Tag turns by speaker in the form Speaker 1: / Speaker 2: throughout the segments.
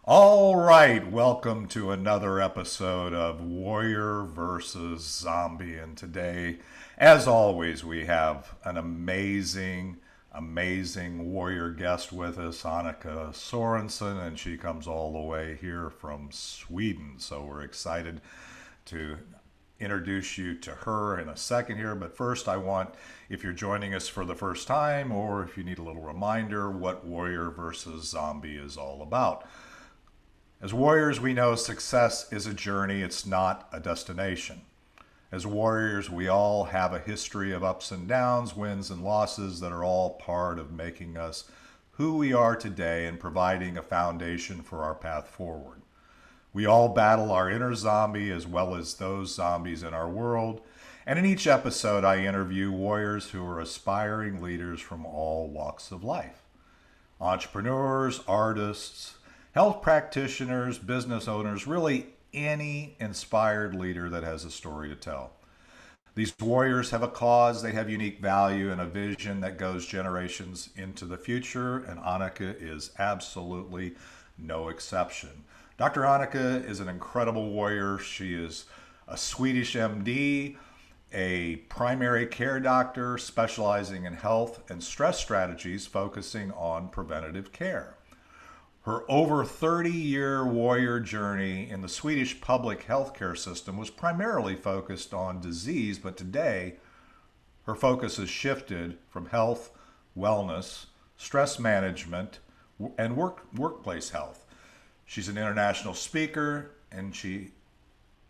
Speaker 1: All right, welcome to another episode of Warrior versus Zombie. And today, as always, we have an amazing warrior guest with us, Annika Sorensen, and she comes all the way here from Sweden. So we're excited to introduce you to her in a second here. But first, I want, if you're joining us for the first time, or if you need a little reminder, what Warrior versus Zombie is all about. As warriors, we know success is a journey, it's not a destination. As warriors, we all have a history of ups and downs, wins and losses that are all part of making us who we are today and providing a foundation for our path forward. We all battle our inner zombie as well as those zombies in our world. And in each episode, I interview warriors who are aspiring leaders from all walks of life: entrepreneurs, artists, health practitioners, business owners, really any inspired leader that has a story to tell. These warriors have a cause, they have unique value and a vision that goes generations into the future, and Annika is absolutely no exception. Dr. Annika is an incredible warrior. She is a Swedish MD, a primary care doctor specializing in health and stress strategies focusing on preventative care. Her over 30-year warrior journey in the Swedish Public Health Care system was primarily focused on disease, but today her focus has shifted from health, wellness, stress management, and workplace health. She's an international speaker, and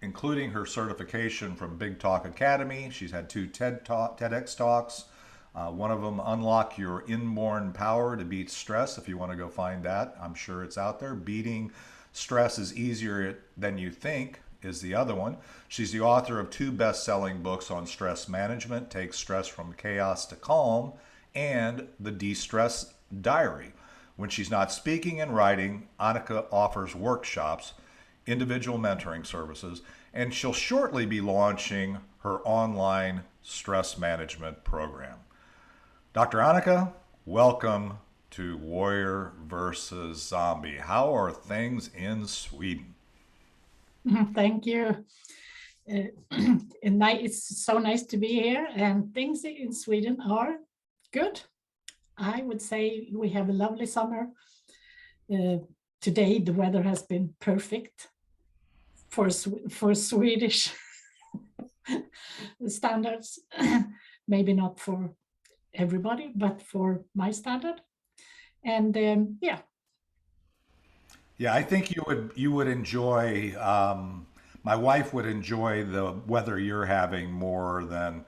Speaker 1: including her certification from Big Talk Academy. She's had two TEDx Talks. One of them, Unlock Your Inborn Power to Beat Stress. If you want to go find that, I'm sure it's out there. Beating Stress is Easier Than You Think is the other one. She's the author of two best-selling books on stress management, Take Stress from Chaos to Calm, and The De-Stress Diary. When she's not speaking and writing, Annika offers workshops, individual mentoring services, and she'll shortly be launching her online stress management program. Dr. Annika, welcome to Warrior versus Zombie. How are things in Sweden?
Speaker 2: Thank you. It's so nice to be here, and things in Sweden are good. I would say we have a lovely summer. Today, the weather has been perfect for Swedish standards. Maybe not for everybody, but for my standard. And yeah.
Speaker 1: Yeah, I think you would enjoy. My wife would enjoy the weather you're having more than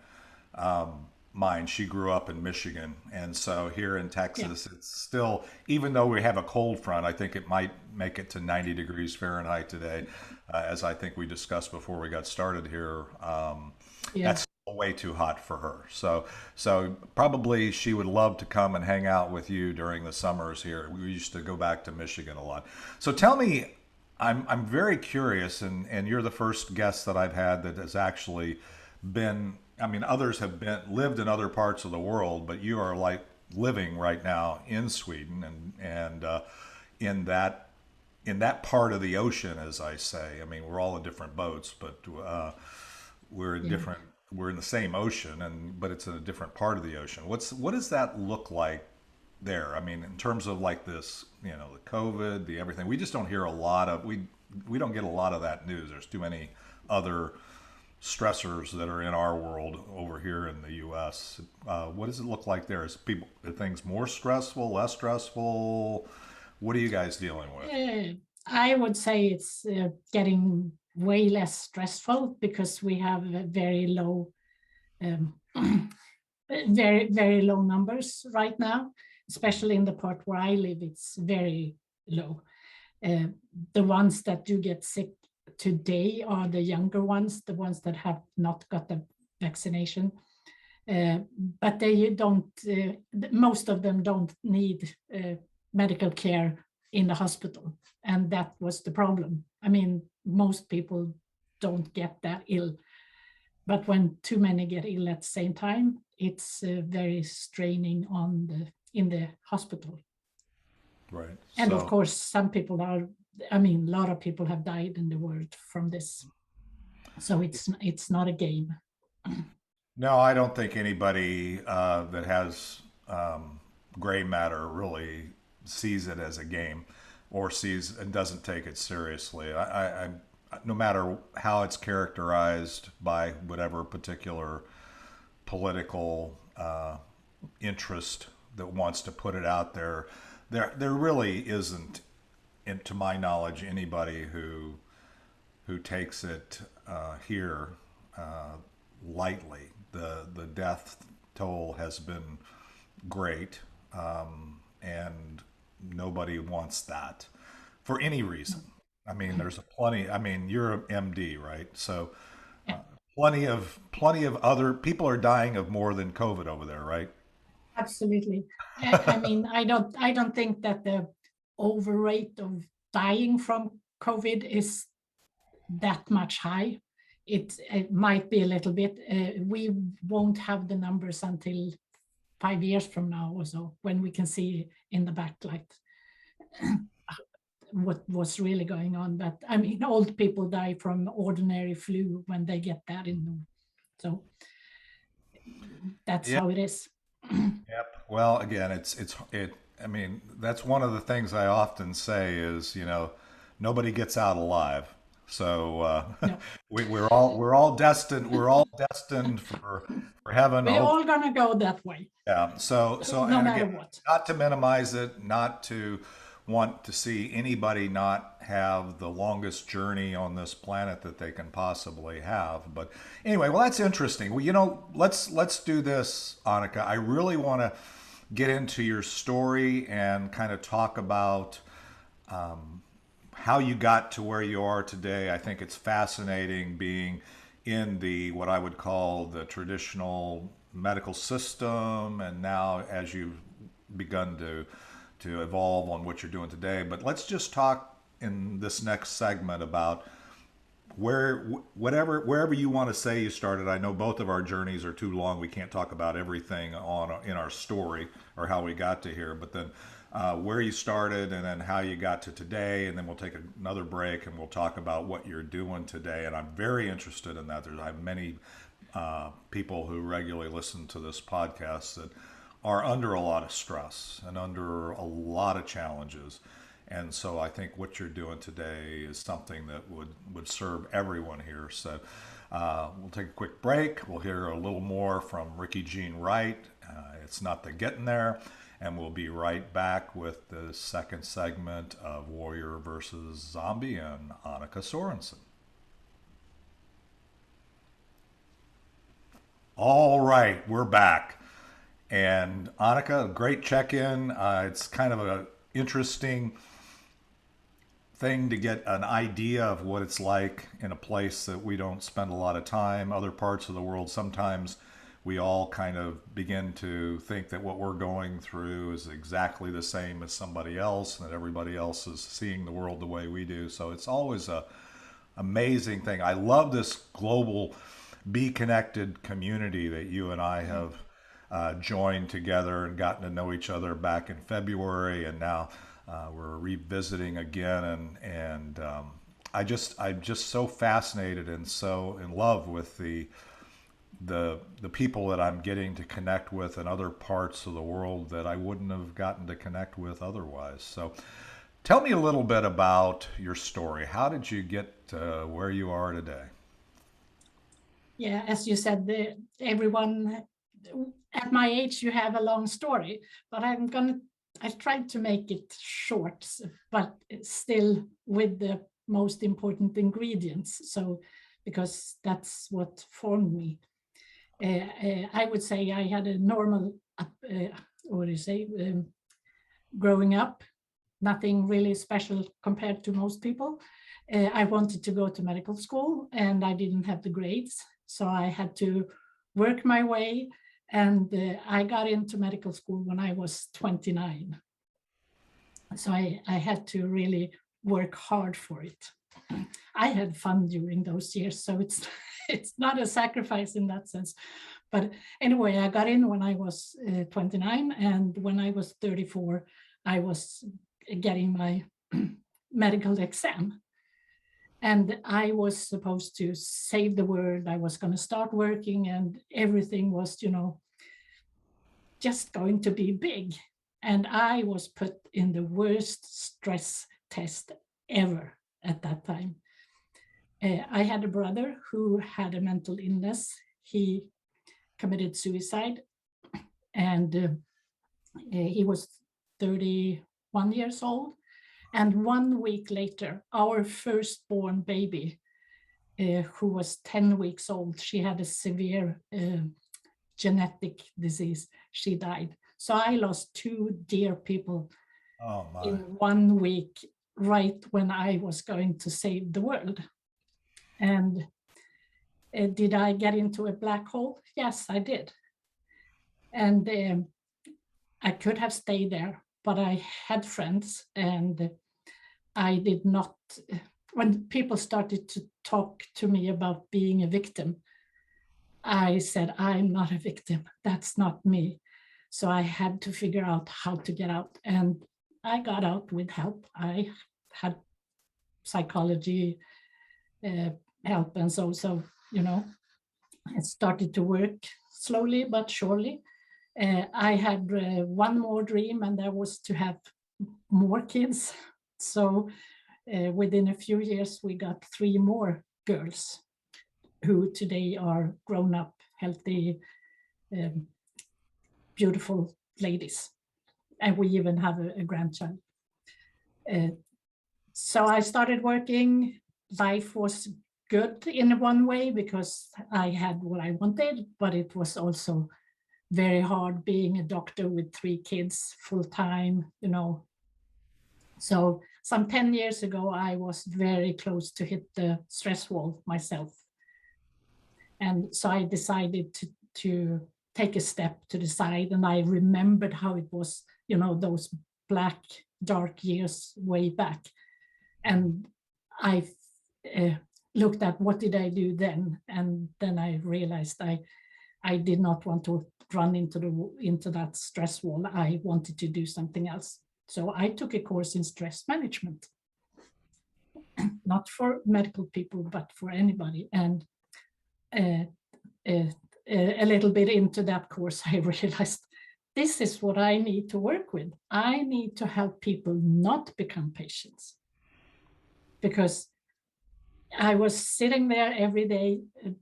Speaker 1: mine. She grew up in Michigan, and so here in
Speaker 2: Yeah.
Speaker 1: Texas, it's still, even though we have a cold front, I think it might make it to 90 degrees Fahrenheit today, as I think we discussed before we got started here.
Speaker 2: Yeah.
Speaker 1: That's still way too hot for her. So probably she would love to come and hang out with you during the summers here. We used to go back to Michigan a lot. So tell me, I'm very curious, and you're the first guest that I've had that has actually been. I mean, others have been lived in other parts of the world, but you are like living right now in Sweden, and in that part of the ocean, as I say. I mean, we're all in different boats, but we're in
Speaker 2: Yeah.
Speaker 1: different. We're in the same ocean, but it's in a different part of the ocean. What does that look like there? I mean, in terms of like this, the COVID, the everything. We just don't hear a lot of we don't get a lot of that news. There's too many other stressors that are in our world over here in the U.S. What does it look like there? Are things more stressful, less stressful? What are you guys dealing with?
Speaker 2: Uh, I would say it's getting way less stressful because we have a very low, um, very low numbers right now, especially in the part where I live. It's very low. Uh, the ones that do get sick today are the younger ones, the ones that have not got the vaccination. Uh, but they don't, most of them don't need medical care in the hospital. And that was the problem. I mean, most people don't get that ill. But when too many get ill at the same time, it's very straining in the hospital.
Speaker 1: Right.
Speaker 2: And of
Speaker 1: So
Speaker 2: course, some people are I mean, a lot of people have died in the world from this. So it's not a game.
Speaker 1: No, I don't think anybody that has gray matter really sees it as a game or sees and doesn't take it seriously. No matter how it's characterized by whatever particular political interest that wants to put it out there, there really isn't, to my knowledge, anybody who takes it here lightly. The death toll has been great, and nobody wants that for any reason. I mean, there's a plenty. I mean, you're an MD, right? So
Speaker 2: Yeah,
Speaker 1: plenty of other people are dying of more than COVID over there, right?
Speaker 2: absolutely. I mean, I don't think that the over rate of dying from COVID is that much high. It might be a little bit. We won't have the numbers until 5 years from now or so, when we can see in the backlight what was really going on. But I mean, old people die from ordinary flu when they get that in them. So that's
Speaker 1: Yeah.
Speaker 2: how it is.
Speaker 1: Yep. Well, again, it. I mean, that's one of the things I often say is, nobody gets out alive. So
Speaker 2: No,
Speaker 1: we're all destined. We're all destined for heaven.
Speaker 2: we're
Speaker 1: Hope.
Speaker 2: all gonna go that way,
Speaker 1: Yeah. So
Speaker 2: no
Speaker 1: and
Speaker 2: matter
Speaker 1: again,
Speaker 2: what.
Speaker 1: not to minimize it, not to want to see anybody not have the longest journey on this planet that they can possibly have. But anyway, well, that's interesting. Well, let's do this, Annika. I really want to get into your story and kind of talk about how you got to where you are today. I think it's fascinating being in the what I would call the traditional medical system, and now as you've begun to evolve on what you're doing today. But let's just talk in this next segment about wherever you want to say you started. I know both of our journeys are too long. We can't talk about everything in our story or how we got to here, but then where you started and then how you got to today, and then we'll take another break and we'll talk about what you're doing today. And I'm very interested in that. I have many people who regularly listen to this podcast that are under a lot of stress and under a lot of challenges. And so I think what you're doing today is something that would serve everyone here. So we'll take a quick break. We'll hear a little more from Ricky Jean Wright. It's Not the Getting There. And we'll be right back with the second segment of Warrior versus Zombie and Annika Sorensen. All right, we're back. And Annika, great check-in. It's kind of an interesting thing to get an idea of what it's like in a place that we don't spend a lot of time. Other parts of the world, sometimes we all kind of begin to think that what we're going through is exactly the same as somebody else, and that everybody else is seeing the world the way we do. So it's always a amazing thing. I love this global Be Connected community that you and I have joined together and gotten to know each other back in February, and now we're revisiting again. And I'm just so fascinated and so in love with the people that I'm getting to connect with in other parts of the world that I wouldn't have gotten to connect with otherwise. So tell me a little bit about your story. How did you get to where you are today?
Speaker 2: Yeah, as you said, everyone at my age, you have a long story, but I tried to make it short, but still with the most important ingredients. So, because that's what formed me. I would say I had a normal, what do you say, growing up, nothing really special compared to most people. I wanted to go to medical school and I didn't have the grades. So I had to work my way, and I got into medical school when I was 29. So I had to really work hard for it. I had fun during those years, so it's it's not a sacrifice in that sense. But anyway, I got in when I was 29, and when I was 34, I was getting my medical exam. And I was supposed to save the world. I was going to start working, and everything was, just going to be big. And I was put in the worst stress test ever at that time. I had a brother who had a mental illness. He committed suicide, and he was 31 years old. And 1 week later, our firstborn baby, who was 10 weeks old, she had a severe genetic disease. She died. So I lost 2 dear people in 1 week, right when I was going to save the world. And did I get into a black hole? Yes, I did. And I could have stayed there, but I had friends, and I did not. When people started to talk to me about being a victim, I said, I'm not a victim. That's not me. So I had to figure out how to get out. And I got out with help. I had psychology help. And so, it started to work slowly but surely. I had one more dream, and that was to have more kids. So within a few years, we got 3 more girls who today are grown up, healthy, beautiful ladies. And we even have a grandchild. So I started working. Life was good in one way because I had what I wanted, but it was also very hard being a doctor with 3 kids full time, So some 10 years ago, I was very close to hit the stress wall myself. And so I decided to take a step to the side, and I remembered how it was, those black, dark years way back. And I looked at what did I do then? And then I realized I did not want to run into that stress wall. I wanted to do something else. So I took a course in stress management, not for medical people, but for anybody. And a little bit into that course, I realized this is what I need to work with. I need to help people not become patients, because I was sitting there every day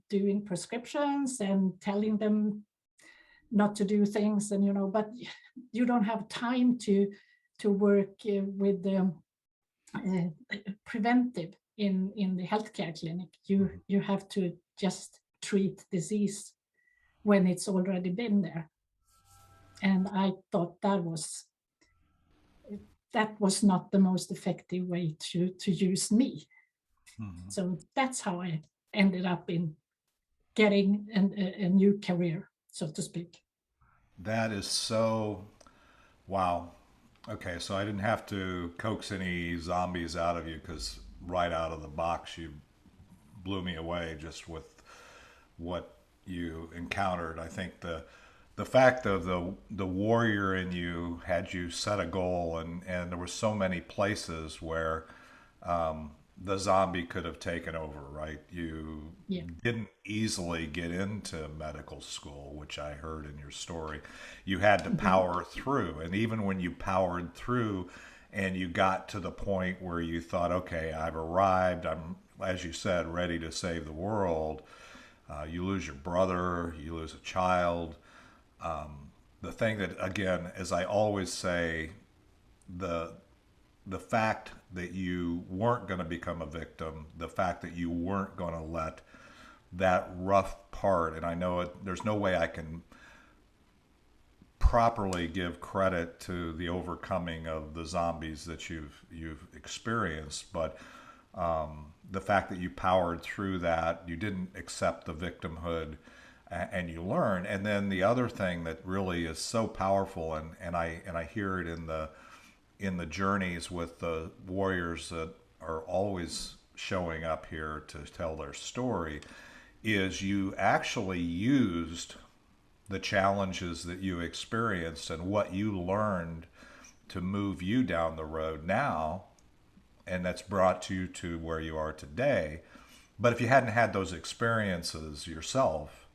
Speaker 2: doing prescriptions and telling them not to do things, and but you don't have time to work with preventive in the healthcare clinic. You have to just treat disease when it's already been there. And I thought that was not the most effective way to use me. Mm-hmm. So that's how I ended up in getting a new career, so to speak.
Speaker 1: That is so, wow. Okay, so I didn't have to coax any zombies out of you, because right out of the box you blew me away just with what you encountered. I think the fact of the warrior in you had you set a goal, and there were so many places where the zombie could have taken over, right? You didn't easily get into medical school, which I heard in your story. You had to power through. And even when you powered through and you got to the point where you thought, okay, I've arrived, I'm, as you said, ready to save the world, you lose your brother, you lose a child. The thing that, again, as I always say, the fact that you weren't going to become a victim, the fact that you weren't going to let that rough part, and I know there's no way I can properly give credit to the overcoming of the zombies that you've experienced, but the fact that you powered through that, you didn't accept the victimhood, and you learn. And then the other thing that really is so powerful, and I hear it in the journeys with the warriors that are always showing up here to tell their story, is you actually used the challenges that you experienced and what you learned to move you down the road now and that's brought you to where you are today. But if you hadn't had those experiences yourself,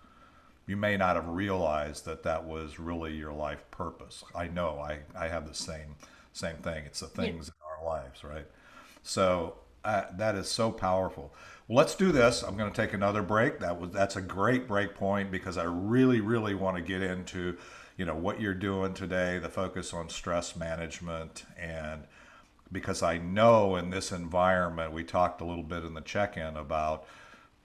Speaker 1: you may not have realized that that was really your life purpose. I know I have the same thing. It's the
Speaker 2: Yeah.
Speaker 1: things in our lives, right? So that is so powerful. Well, let's do this. I'm going to take another break. That's a great break point because I really want to get into, what you're doing today, the focus on stress management, and because I know in this environment, we talked a little bit in the check-in about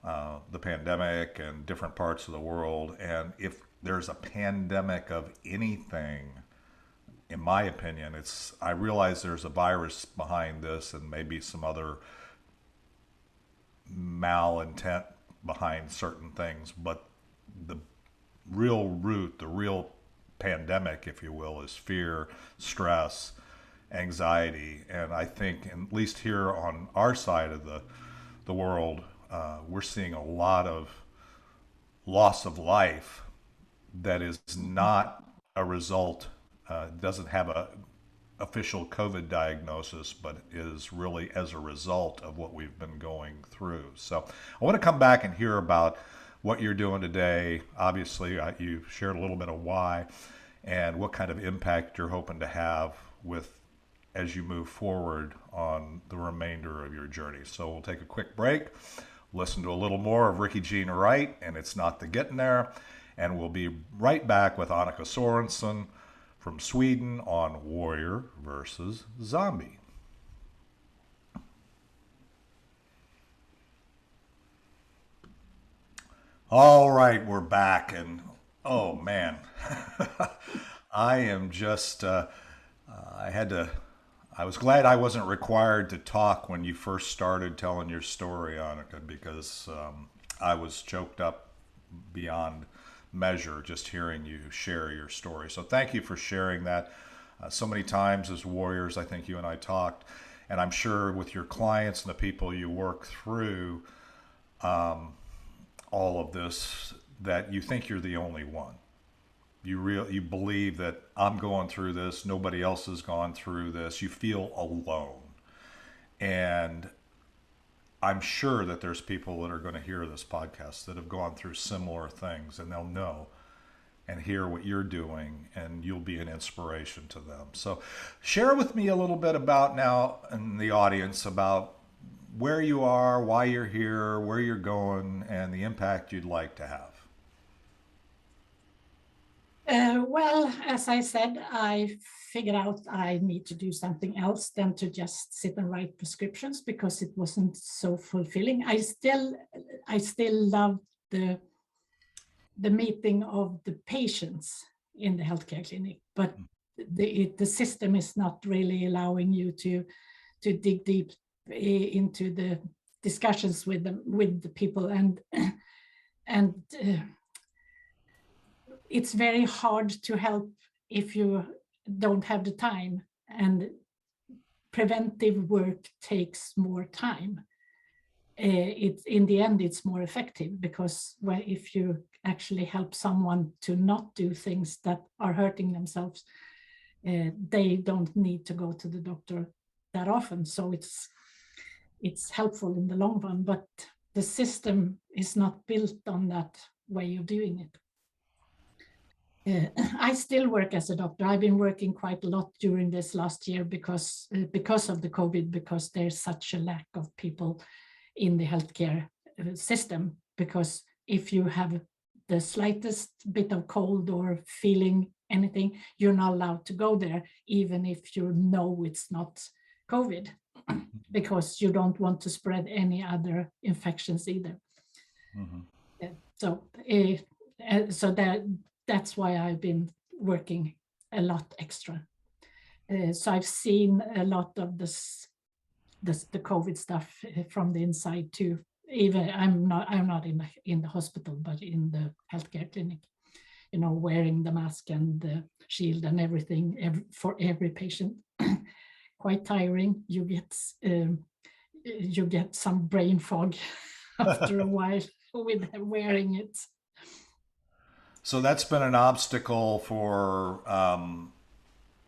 Speaker 1: the pandemic and different parts of the world, and if there's a pandemic of anything, in my opinion, I realize there's a virus behind this and maybe some other malintent behind certain things, but the real root, the real pandemic, if you will, is fear, stress, anxiety. And I think, at least here on our side of the world, we're seeing a lot of loss of life that is not a result, doesn't have a official COVID diagnosis, but is really as a result of what we've been going through. So I want to come back and hear about what you're doing today. Obviously, you shared a little bit of why and what kind of impact you're hoping to have with as you move forward on the remainder of your journey. So we'll take a quick break, listen to a little more of Ricky Jean Wright and It's Not the Getting There, and we'll be right back with Annika Sorensen from Sweden on Warrior versus Zombie. All right, we're back, and oh man, I am just, I had to, I was glad I wasn't required to talk when you first started telling your story, Annika, because I was choked up beyond measure just hearing you share your story. So thank you for sharing that. So many times as warriors, I think you and I talked, and I'm sure with your clients and the people you work through all of this, that you think you're the only one. You believe that I'm going through this, nobody else has gone through this. You feel alone. And I'm sure that there's people that are going to hear this podcast that have gone through similar things, and they'll know and hear what you're doing, and you'll be an inspiration to them. So share with me a little bit about now in the audience about where you are, why you're here, where you're going, and the impact you'd like to have.
Speaker 2: Well, as I said, I figured out I need to do something else than to just sit and write prescriptions because it wasn't so fulfilling. I still love the meeting of the patients in the healthcare clinic, but the system is not really allowing you to dig deep into the discussions with the people, and it's very hard to help if you don't have the time, and preventive work takes more time. It's in the end it's more effective because if you actually help someone to not do things that are hurting themselves, they don't need to go to the doctor that often, so it's helpful in the long run, but the system is not built on that way of doing it. I still work as a doctor. I've been working quite a lot during this last year because of the COVID, because there's such a lack of people in the healthcare system. Because if you have the slightest bit of cold or feeling anything, you're not allowed to go there, even if you know it's not COVID, because you don't want to spread any other infections either.
Speaker 1: Mm-hmm.
Speaker 2: So that's why I've been working a lot extra. So I've seen a lot of the COVID stuff from the inside too. Even I'm not in the hospital, but in the healthcare clinic. Wearing the mask and the shield and everything for every patient. Quite tiring. You get some brain fog after a while with wearing it.
Speaker 1: So that's been an obstacle for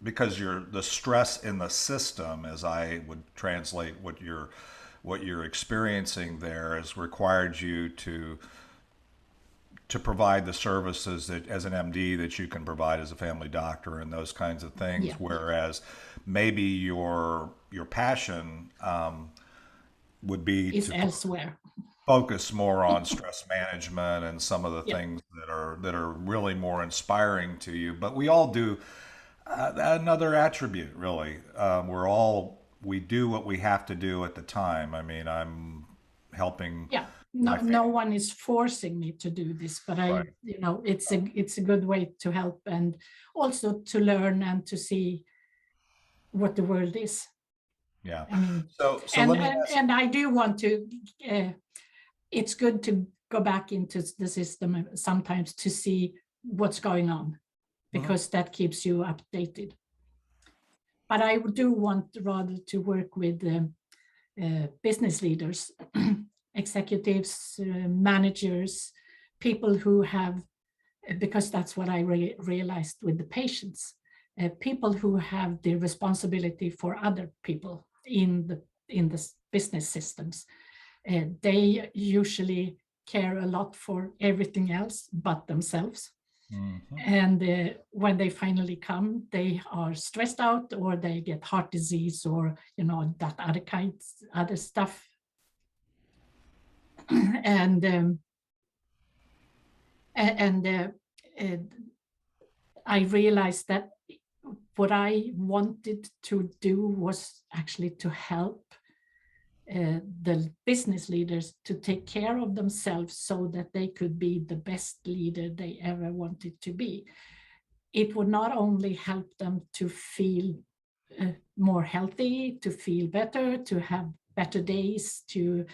Speaker 1: because you're the stress in the system, as I would translate what you're experiencing there, has required you to provide the services that as an MD that you can provide as a family doctor and those kinds of things.
Speaker 2: Yeah,
Speaker 1: Whereas maybe your passion would be
Speaker 2: is
Speaker 1: to
Speaker 2: elsewhere.
Speaker 1: focus more on stress management and some of the
Speaker 2: Yeah,
Speaker 1: things that are really more inspiring to you. But we all do another attribute, really. We do what we have to do at the time. I mean, I'm helping
Speaker 2: yeah.
Speaker 1: my
Speaker 2: No
Speaker 1: family.
Speaker 2: one is forcing me to do this, but I,
Speaker 1: Right.
Speaker 2: it's a good way to help and also to learn and to see what the world is.
Speaker 1: Yeah.
Speaker 2: I mean,
Speaker 1: So let me ask.
Speaker 2: and I do want to. Uh, it's good to go back into the system sometimes to see what's going on,
Speaker 1: Mhm.
Speaker 2: because that keeps you updated. But I do want rather to work with business leaders, executives, managers, people who have, because that's what I realized with the patients, people who have the responsibility for other people in the business systems. They usually care a lot for everything else but themselves.
Speaker 1: Mhm.
Speaker 2: And when they finally come, they are stressed out, or they get heart disease, or that other kinds, other stuff. and and uh, I realized that what I wanted to do was actually to help the business leaders to take care of themselves so that they could be the best leader they ever wanted to be. It would not only help them to feel more healthy, to feel better, to have better days, to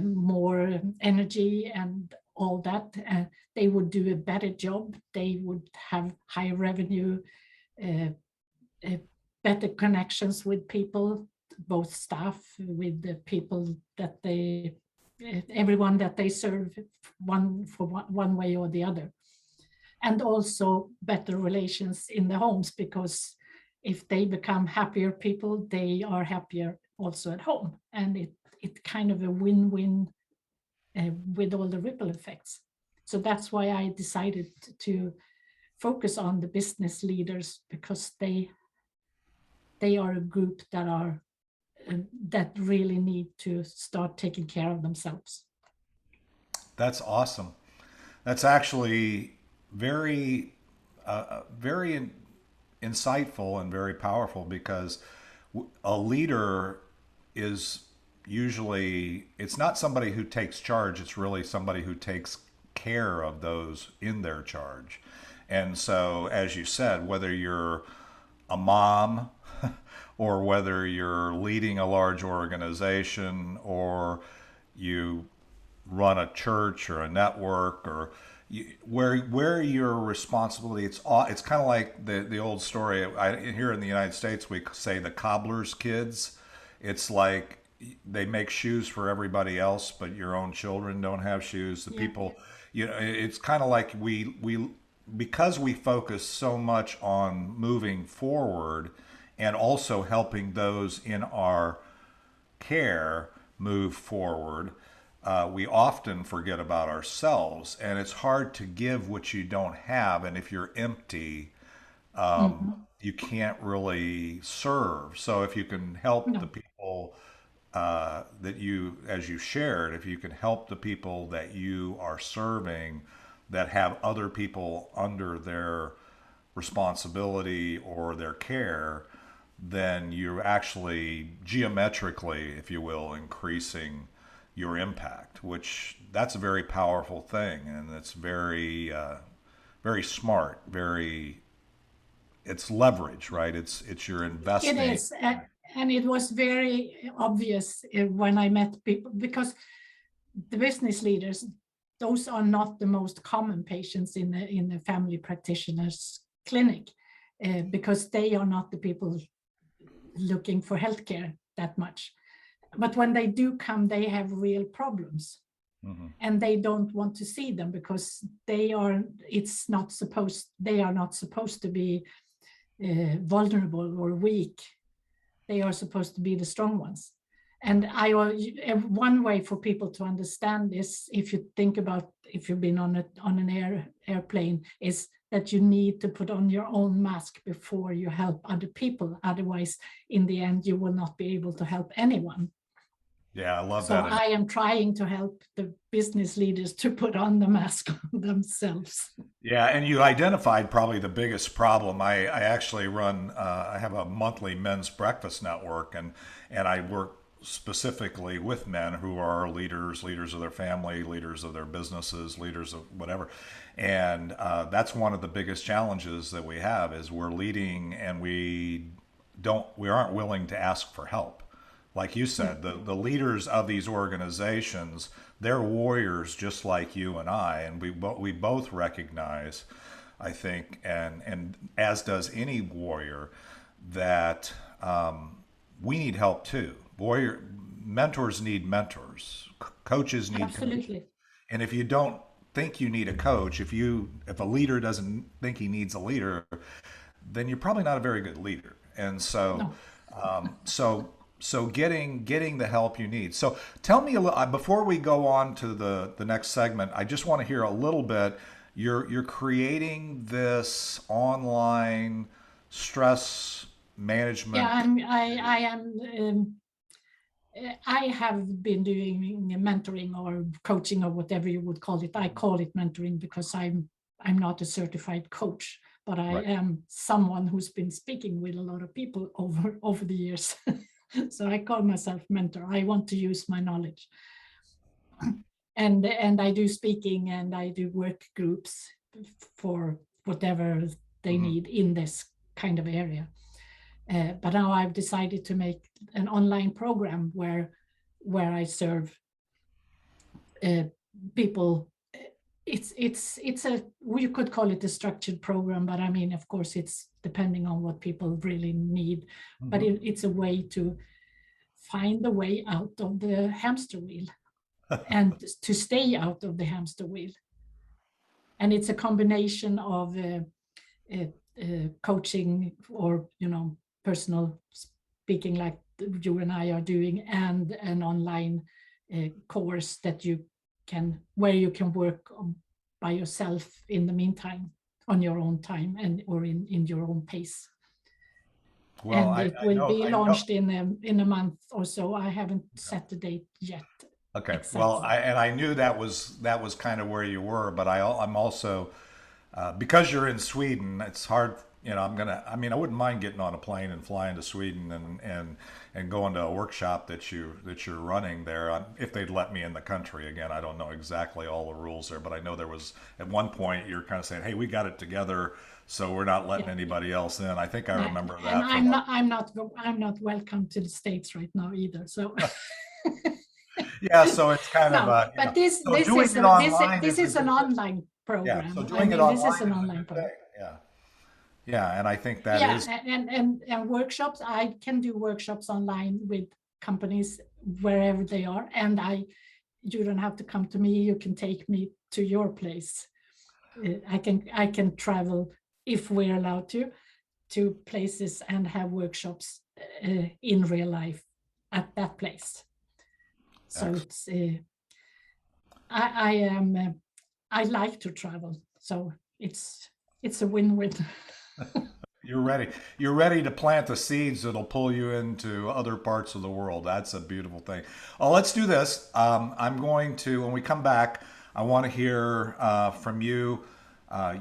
Speaker 2: more energy and all that. They would do a better job. They would have higher revenue, uh, uh, better connections with people, both staff, with the people that they, everyone that they serve, one way or the other. And also better relations in the homes, because if they become happier people, they are happier also at home. And it kind of a win-win with all the ripple effects. So that's why I decided to focus on the business leaders, because they are a group that are that really need to start taking care of themselves.
Speaker 1: That's awesome. That's actually very, very insightful and very powerful because a leader is usually, it's not somebody who takes charge, it's really somebody who takes care of those in their charge. And so, as you said, whether you're a mom or whether you're leading a large organization or you run a church or a network or where your responsibility, it's kind of like the old story. Here in the United States we say the cobbler's kids. It's like they make shoes for everybody else, but your own children don't have shoes. The
Speaker 2: Yeah.
Speaker 1: people, it's kind of like we because we focus so much on moving forward and also helping those in our care move forward, we often forget about ourselves. And it's hard to give what you don't have. And if you're empty,
Speaker 2: Mhm.
Speaker 1: you can't really serve. So if you can help the
Speaker 2: No.
Speaker 1: people that you, as you shared, if you can help the people that you are serving that have other people under their responsibility or their care, then you're actually geometrically, if you will, increasing your impact, which that's a very powerful thing. And it's very, very smart, very, it's leverage, right? It's you're
Speaker 2: It
Speaker 1: investing.
Speaker 2: is, and it was very obvious when I met people, because the business leaders, those are not the most common patients in the family practitioner's clinic, because they are not the people looking for healthcare that much. But when they do come, they have real problems,
Speaker 1: Mhm.
Speaker 2: and they don't want to see them because they are not supposed to be vulnerable or weak. They are supposed to be the strong ones. And one way for people to understand this, if you think about if you've been on an airplane, is that you need to put on your own mask before you help other people. Otherwise, in the end, you will not be able to help anyone.
Speaker 1: Yeah, I love
Speaker 2: so
Speaker 1: that.
Speaker 2: I am trying to help the business leaders to put on the mask themselves.
Speaker 1: Yeah, and you identified probably the biggest problem. I actually run, I have a monthly men's breakfast network, and I work specifically with men who are leaders, leaders of their family, leaders of their businesses, leaders of whatever. And that's one of the biggest challenges that we have is we're leading and we aren't willing to ask for help. Like you said, the leaders of these organizations, they're warriors just like you and I, and we both recognize, I think, and as does any warrior, that we need help too. Mentors need mentors, coaches need
Speaker 2: Absolutely.
Speaker 1: coaches, and if you don't think you need a coach, if a leader doesn't think he needs a leader, then you're probably not a very good leader. And so,
Speaker 2: No.
Speaker 1: so getting the help you need. So tell me a little before we go on to the next segment. I just want to hear a little bit. You're creating this online stress management.
Speaker 2: Yeah, I have been doing mentoring or coaching or whatever you would call it. I call it mentoring because I'm not a certified coach, but I
Speaker 1: Right.
Speaker 2: am someone who's been speaking with a lot of people over the years. So I call myself mentor. I want to use my knowledge. And I do speaking and I do work groups for whatever they
Speaker 1: Mhm.
Speaker 2: need in this kind of area. But now I've decided to make an online program where I serve people. It's a, you could call it a structured program, but I mean, of course, it's depending on what people really need. But
Speaker 1: Mhm.
Speaker 2: it's a way to find the way out of the hamster wheel and to stay out of the hamster wheel. And it's a combination of coaching or personal speaking like you and I are doing, and an online course that you can where you can work by yourself in the meantime on your own time and or in your own pace.
Speaker 1: Well,
Speaker 2: And
Speaker 1: I,
Speaker 2: it
Speaker 1: I
Speaker 2: will
Speaker 1: know,
Speaker 2: be
Speaker 1: I know.
Speaker 2: launched in a month or so. I haven't set the date yet
Speaker 1: Okay. Well,
Speaker 2: exactly.
Speaker 1: I knew that was kind of where you were, but I'm also because you're in Sweden. It's hard. I mean, I wouldn't mind getting on a plane and flying to Sweden and going to a workshop that you're running there. If they'd let me in the country again, I don't know exactly all the rules there, but I know there was at one point you're kind of saying, "Hey, we got it together, so we're not letting
Speaker 2: Yeah.
Speaker 1: anybody else in." I think I remember
Speaker 2: And
Speaker 1: that from.
Speaker 2: I'm not welcome to the States right now either. So
Speaker 1: Yeah, so it's kind of
Speaker 2: no, but this
Speaker 1: so
Speaker 2: this
Speaker 1: doing
Speaker 2: is
Speaker 1: it
Speaker 2: a this
Speaker 1: online
Speaker 2: this
Speaker 1: is a
Speaker 2: is an
Speaker 1: good thing.
Speaker 2: online
Speaker 1: Yeah, so
Speaker 2: program. I
Speaker 1: doing it
Speaker 2: mean, this is
Speaker 1: online
Speaker 2: an
Speaker 1: is a
Speaker 2: online
Speaker 1: good
Speaker 2: program.
Speaker 1: thing. Yeah. Yeah, and I think that
Speaker 2: Yeah,
Speaker 1: is.
Speaker 2: and workshops. I can do workshops online with companies wherever they are, and you don't have to come to me. You can take me to your place. I can travel if we're allowed to places and have workshops in real life at that place. So
Speaker 1: Excellent.
Speaker 2: it's I am I like to travel, so it's a win-win.
Speaker 1: You're ready. You're ready to plant the seeds that'll pull you into other parts of the world. That's a beautiful thing. Oh, let's do this. I'm going to, when we come back, I want to hear from you. Uh,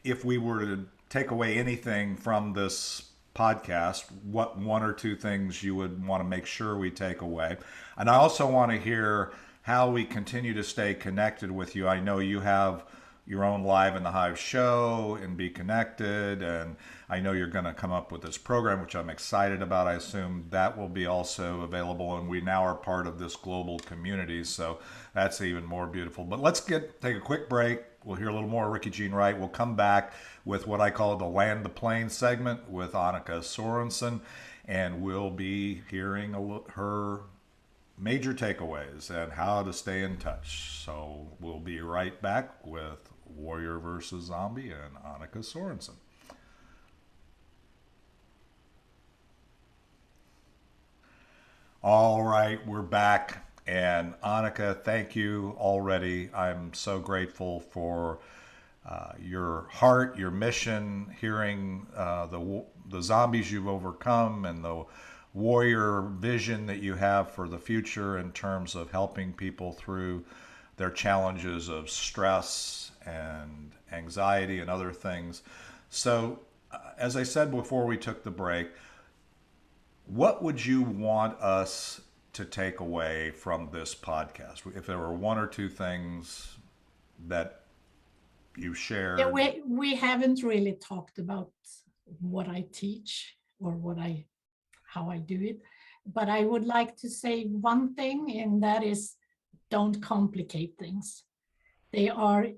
Speaker 1: if we were to take away anything from this podcast, what one or two things you would want to make sure we take away? And I also want to hear how we continue to stay connected with you. I know you have your own Live in the Hive show and Be Connected, and I know you're going to come up with this program, which I'm excited about. I assume that will be also available, and we now are part of this global community, so that's even more beautiful. But let's take a quick break. We'll hear a little more Ricky Jean Wright. We'll come back with what I call the Land the Plane segment with Annika Sorensen, and we'll be hearing her major takeaways and how to stay in touch. So we'll be right back with Warrior versus Zombie and Annika Sorensen. All right, we're back. And Annika, thank you already. I'm so grateful for your heart, your mission, hearing the zombies you've overcome and the warrior vision that you have for the future in terms of helping people through their challenges of stress and anxiety and other things. So, as I said before we took the break, what would you want us to take away from this podcast? If there were one or two things that you
Speaker 2: Yeah,
Speaker 1: shared.
Speaker 2: we haven't really talked about what I teach or how I do it, but I would like to say one thing, and that is don't complicate things. They are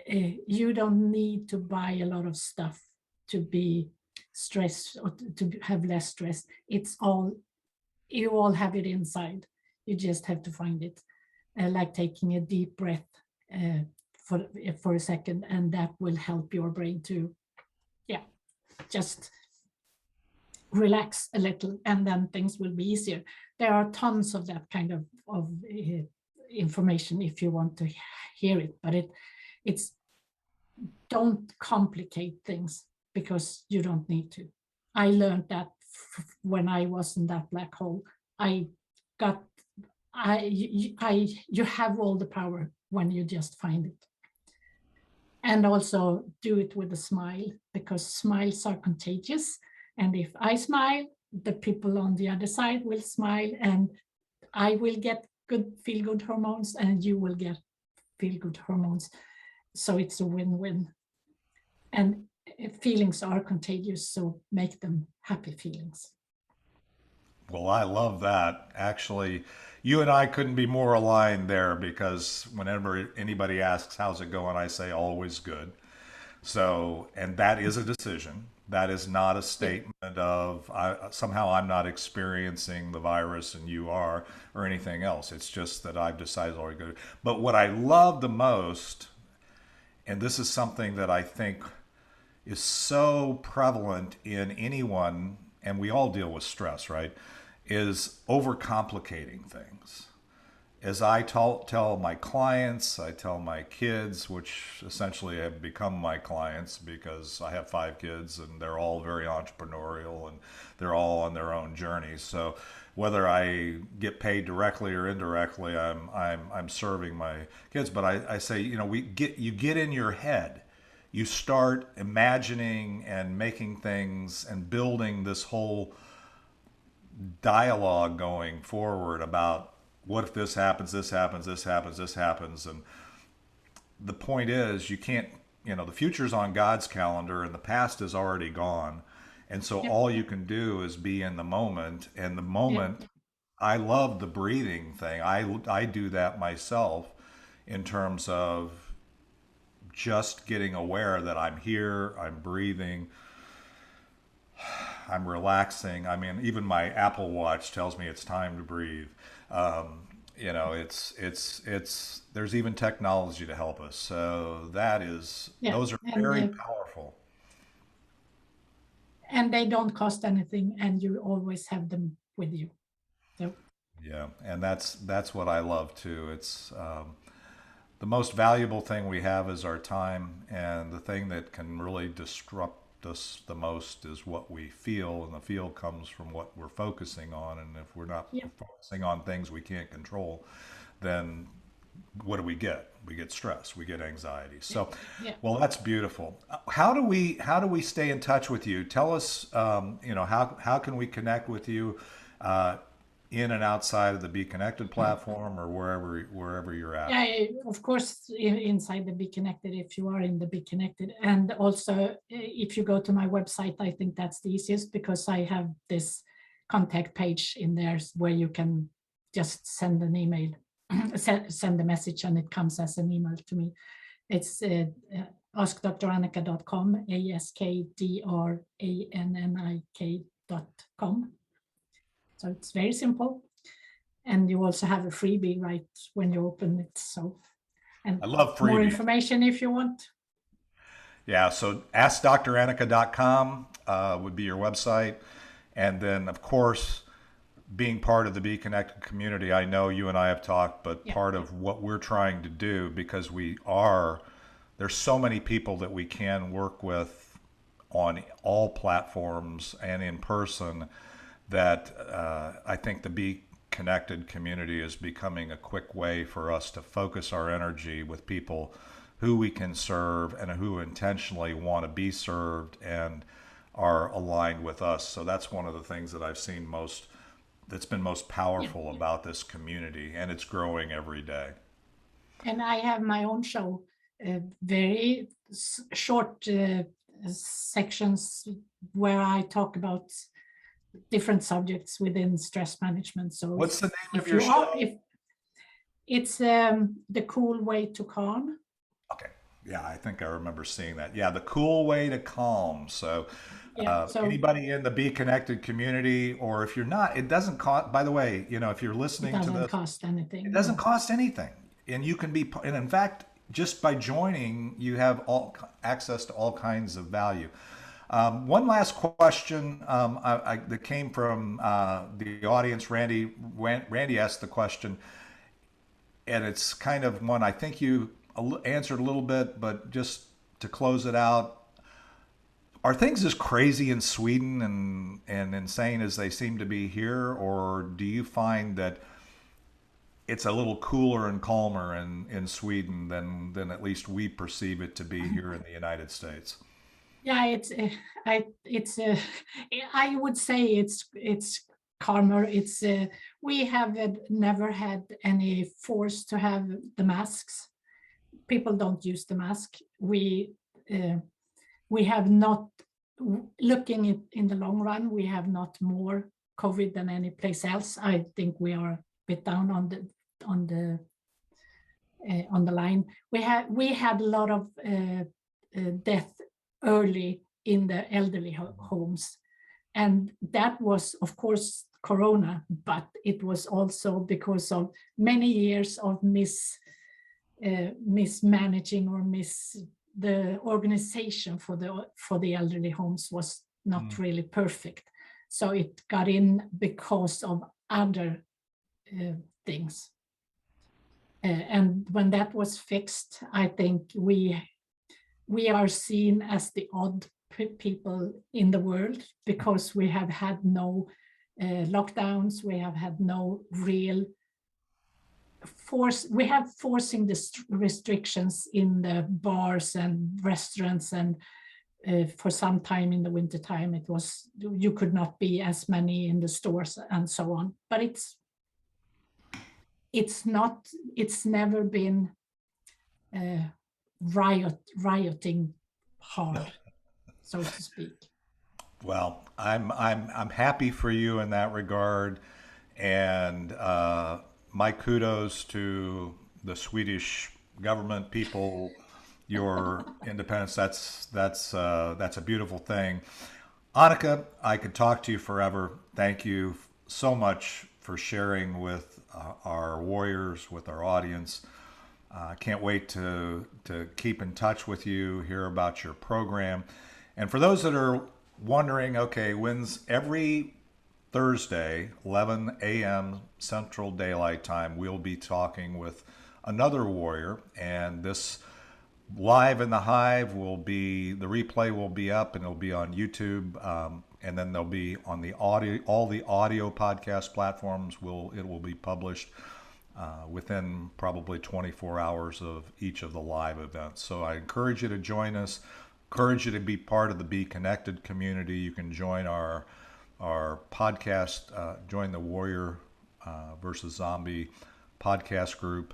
Speaker 2: you don't need to buy a lot of stuff to be stressed or to have less stress. It's all you all have it inside. You just have to find it, like taking a deep breath uh, for a second, and that will help your brain to, yeah, just relax a little, and then things will be easier. There are tons of that kind of information if you want to hear it, but it's don't complicate things because you don't need to. I learned that when I was in that black hole. I got you have all the power when you just find it. And also do it with a smile, because smiles are contagious. And if I smile, the people on the other side will smile, and I will get good feel good hormones, and you will get feel good hormones. So it's a win-win. And feelings are contagious, so make them happy feelings.
Speaker 1: Well, I love that. Actually, you and I couldn't be more aligned there because whenever anybody asks, how's it going? I say, always good. So, and that is a decision. That is not a
Speaker 2: Yeah,
Speaker 1: statement of somehow I'm not experiencing the virus and you are, or anything else. It's just that I've decided already good. But what I love the most, and this is something that I think is so prevalent in anyone, and we all deal with stress, right? Is overcomplicating things. As I tell my clients, I tell my kids, which essentially have become my clients because I have 5 kids and they're all very entrepreneurial and they're all on their own journeys. So whether I get paid directly or indirectly, I'm serving my kids. But I say, you get in your head, you start imagining and making things and building this whole dialogue going forward about what if this happens, this happens, this happens, this happens. And the point is, you can't, the future's on God's calendar and the past is already gone. And so
Speaker 2: yeah,
Speaker 1: all you can do is be in the moment. And the
Speaker 2: yeah,
Speaker 1: moment, I love the breathing thing. I do that myself in terms of just getting aware that I'm here, I'm breathing, I'm relaxing. I mean, even my Apple Watch tells me it's time to breathe. It's there's even technology to help us. So
Speaker 2: yeah.
Speaker 1: those are very powerful.
Speaker 2: And they don't cost anything, and you always have them with you. So
Speaker 1: Yeah, and that's what I love too. It's the most valuable thing we have is our time, and the thing that can really disrupt us the most is what we feel, and the feel comes from what we're focusing on. And if we're not
Speaker 2: yeah,
Speaker 1: focusing on things we can't control, then what do we get? We get stress, we get anxiety.
Speaker 2: yeah,
Speaker 1: So,
Speaker 2: yeah.
Speaker 1: well, that's beautiful. How do we stay in touch with you? Tell us, how can we connect with you uh, in and outside of the Be Connected platform or wherever you're at.
Speaker 2: Yeah, of course, inside the Be Connected, if you are in the Be Connected. And also, if you go to my website, I think that's the easiest, because I have this contact page in there where you can just send an email, send a message, and it comes as an email to me. It's askdrannika.com, askdrannik.com. So it's very simple. And you also have a freebie right when you open it. So, and
Speaker 1: I love
Speaker 2: more
Speaker 1: freebies.
Speaker 2: information if you want.
Speaker 1: Yeah, so askdrannika.com would be your website. And then, of course, being part of the Be Connected community, I know you and I have talked, but
Speaker 2: Yeah.
Speaker 1: part of what we're trying to do, because there's so many people that we can work with on all platforms and in person, that I think the Be Connected community is becoming a quick way for us to focus our energy with people who we can serve and who intentionally want to be served and are aligned with us. So that's one of the things that I've seen that's been most
Speaker 2: Yeah.
Speaker 1: powerful about this community, and it's growing every day.
Speaker 2: And I have my own show, very short sections where I talk about different subjects within stress management. So
Speaker 1: What's the name of
Speaker 2: if
Speaker 1: your
Speaker 2: you are,
Speaker 1: show?
Speaker 2: if it's the cool way to calm.
Speaker 1: Okay. Yeah, I think I remember seeing that. Yeah, the cool way to calm. So,
Speaker 2: Yeah. So
Speaker 1: anybody in the Be Connected community, or if you're not, it doesn't cost, by the way, if you're
Speaker 2: it
Speaker 1: listening to
Speaker 2: doesn't
Speaker 1: this,
Speaker 2: cost
Speaker 1: it
Speaker 2: anything.
Speaker 1: doesn't cost anything. And you can be, and in fact, just by joining, you have all access to all kinds of value. One last question that came from the audience. Randy asked the question, and it's kind of one I think you answered a little bit, but just to close it out, are things as crazy in Sweden and insane as they seem to be here, or do you find that it's a little cooler and calmer in Sweden than at least we perceive it to be here in the United States?
Speaker 2: Yeah, I would say it's calmer. We have never had any force to have the masks. People don't use the mask. Uh, we have not, looking in the long run, we have not more COVID than any place else. I think we are a bit down on the on the line. We had a lot of death early in the elderly homes, and that was of course corona, but it was also because of many years of mismanaging or the organization for the elderly homes was not
Speaker 1: Mm.
Speaker 2: really perfect, so it got in because of other things. And when that was fixed, I think we are seen as the odd people in the world, because we have had no lockdowns, we have had no real force. We have forcing the restrictions in the bars and restaurants, and for some time in the winter time it was, you could not be as many in the stores and so on. But it's never been rioting hard, so to speak.
Speaker 1: Well, I'm happy for you in that regard, and my kudos to the Swedish government, people, your independence. That's a beautiful thing. Annika, I could talk to you forever. Thank you so much for sharing with our warriors, with our audience. I can't wait to keep in touch with you, hear about your program. And for those that are wondering, okay, when's every Thursday, 11 a.m. Central Daylight Time, we'll be talking with another warrior. And this live in the hive the replay will be up, and it'll be on YouTube. And then they'll be on all the audio podcast platforms. It will be published within probably 24 hours of each of the live events. So I encourage you to join us. Encourage you to be part of the Be Connected community. You can join our podcast, join the Warrior versus Zombie podcast group,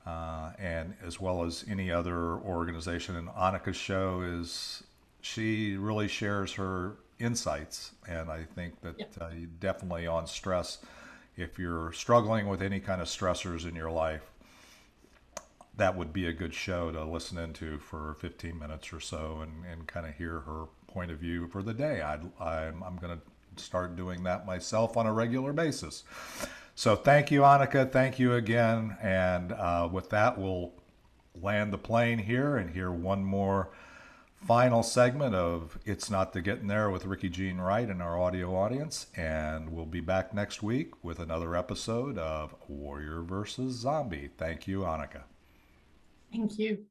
Speaker 1: and as well as any other organization. And Annika's show she really shares her insights, and I think that definitely on stress, if you're struggling with any kind of stressors in your life, that would be a good show to listen into for 15 minutes or so, and kind of hear her point of view for the day. I'm going to start doing that myself on a regular basis. So thank you, Annika. Thank you again. And with that, we'll land the plane here and hear one more final segment of It's Not the Getting There with Ricky Jean Wright and our audio audience. And we'll be back next week with another episode of Warrior versus Zombie. Thank you, Annika.
Speaker 2: Thank you.